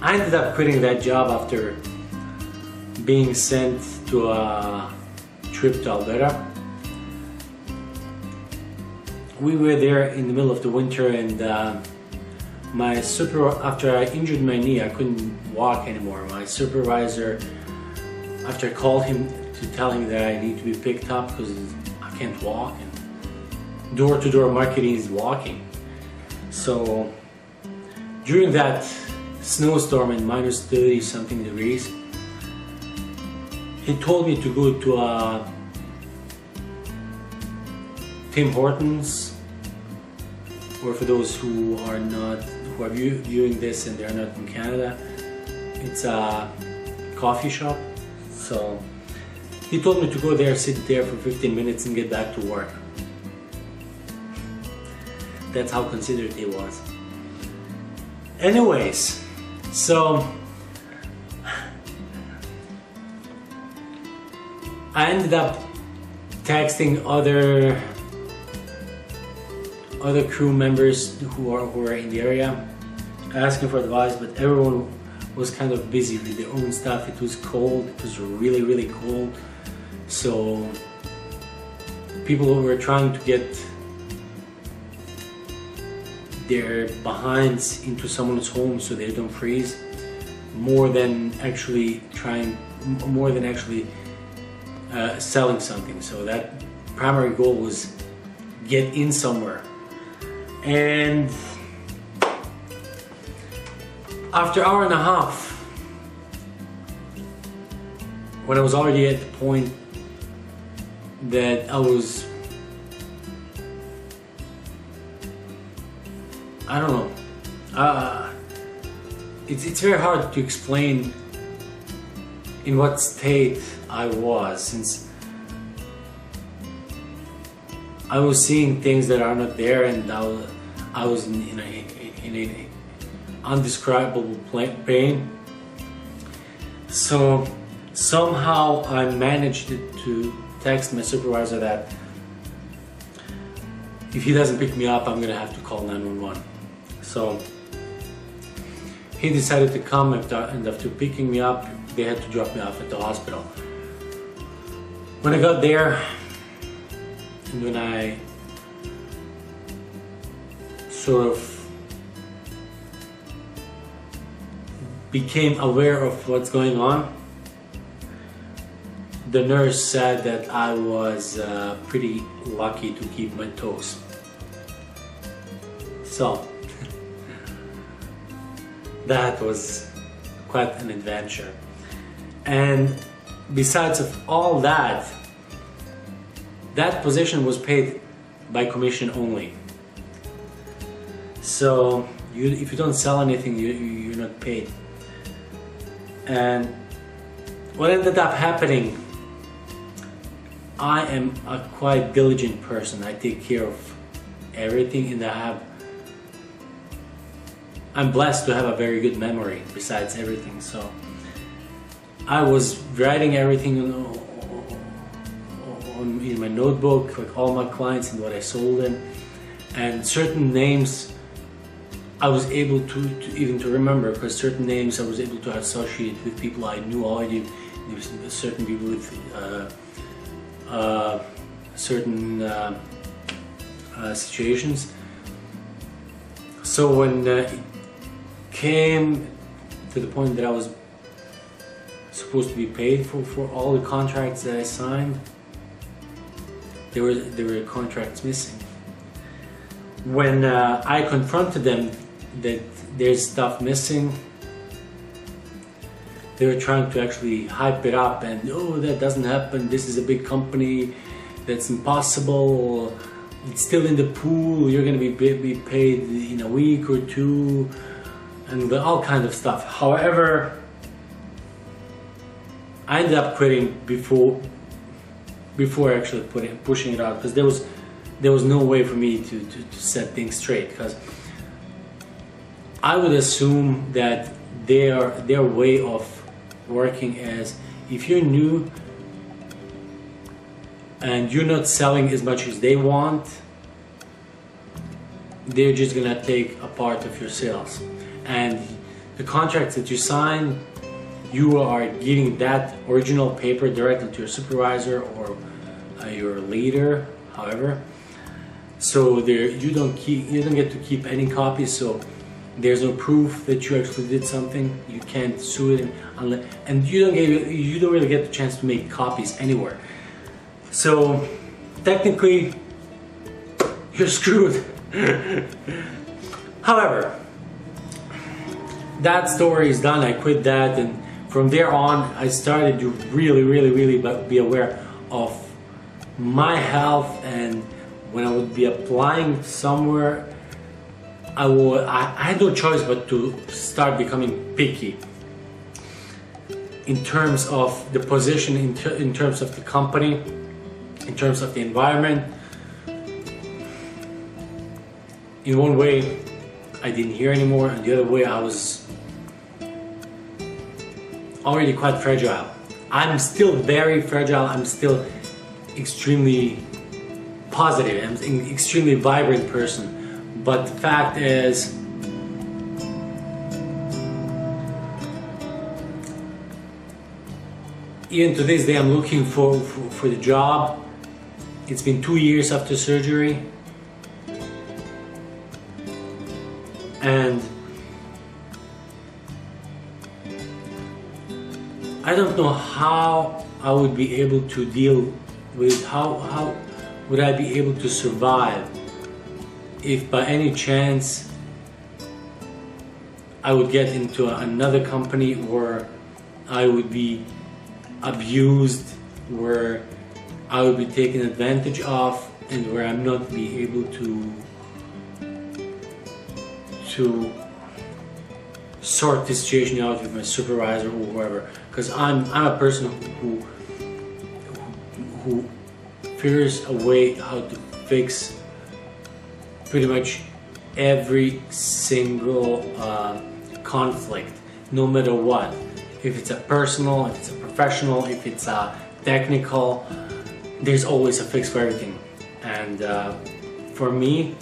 I ended up quitting that job after being sent to a trip to Alberta. We were there in the middle of the winter, and after I injured my knee, I couldn't walk anymore. My supervisor, after I called him to tell him that I need to be picked up because I can't walk, and door-to-door marketing is walking. So during that snowstorm in minus 30 something degrees, he told me to go to a Tim Hortons, or for those who are viewing this and they're not in Canada, it's a coffee shop. So he told me to go there, sit there for 15 minutes and get back to work. That's how considerate he was. Anyways, so I ended up texting other crew members who are in the area, asking for advice, but everyone was kind of busy with their own stuff. It was cold, it was really, really cold. So people were trying to get their behinds into someone's home so they don't freeze, more than actually selling something. So that primary goal was get in somewhere. And after an hour and a half, when I was already at the point that I don't know, it's very hard to explain in what state I was, since I was seeing things that are not there, and I was in an undescribable pain. So somehow I managed to text my supervisor that if he doesn't pick me up, I'm gonna have to call 911. So he decided to come, and after picking me up, they had to drop me off at the hospital. When I got there, and when I sort of became aware of what's going on, the nurse said that I was pretty lucky to keep my toes. So that was quite an adventure. And besides of all that, that position was paid by commission only. So if you don't sell anything, you're not paid. And what ended up happening, I am a quite diligent person. I take care of everything, and I'm blessed to have a very good memory besides everything. So I was writing everything in my notebook, like all my clients and what I sold them, and certain names I was able to even remember, because certain names I was able to associate with people I knew already. There was certain people with certain situations. So when it came to the point that I was supposed to be paid for all the contracts that I signed, there were contracts missing. When I confronted them that there's stuff missing, they were trying to actually hype it up and, oh, that doesn't happen, this is a big company, that's impossible, it's still in the pool, you're going to be paid in a week or two, and all kind of stuff. However, I ended up quitting before actually pushing it out, because there was no way for me to set things straight, because I would assume that their way of working is, if you're new and you're not selling as much as they want, they're just gonna take a part of your sales. And the contracts that you sign, you are giving that original paper directly to your supervisor or your leader, however. So you don't get to keep any copies. So there's no proof that you actually did something. You can't sue it unless, and you don't really get the chance to make copies anywhere. So technically, you're screwed. However, that story is done. I quit that, and from there on, I started to really be aware of my health. And when I would be applying somewhere, I had no choice but to start becoming picky in terms of the position, in terms of the company, in terms of the environment. In one way, I didn't hear anymore, and the other way, I was already quite fragile. I'm still very fragile. I'm still extremely positive. I'm an extremely vibrant person. But the fact is, even to this day, I'm looking for the job. It's been 2 years after surgery, and I don't know how I would be able to deal with, how would I be able to survive if by any chance I would get into another company where I would be abused, where I would be taken advantage of, and where I'm not be able to sort this situation out with my supervisor or whoever. Because I'm a person who figures a way how to fix pretty much every single conflict, no matter what. If it's a personal, if it's a professional, if it's a technical, there's always a fix for everything. And for me,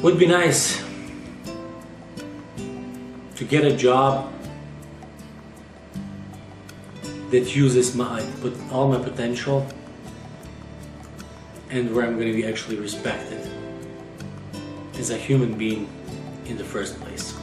would be nice to get a job that uses all my potential, and where I'm going to be actually respected as a human being in the first place.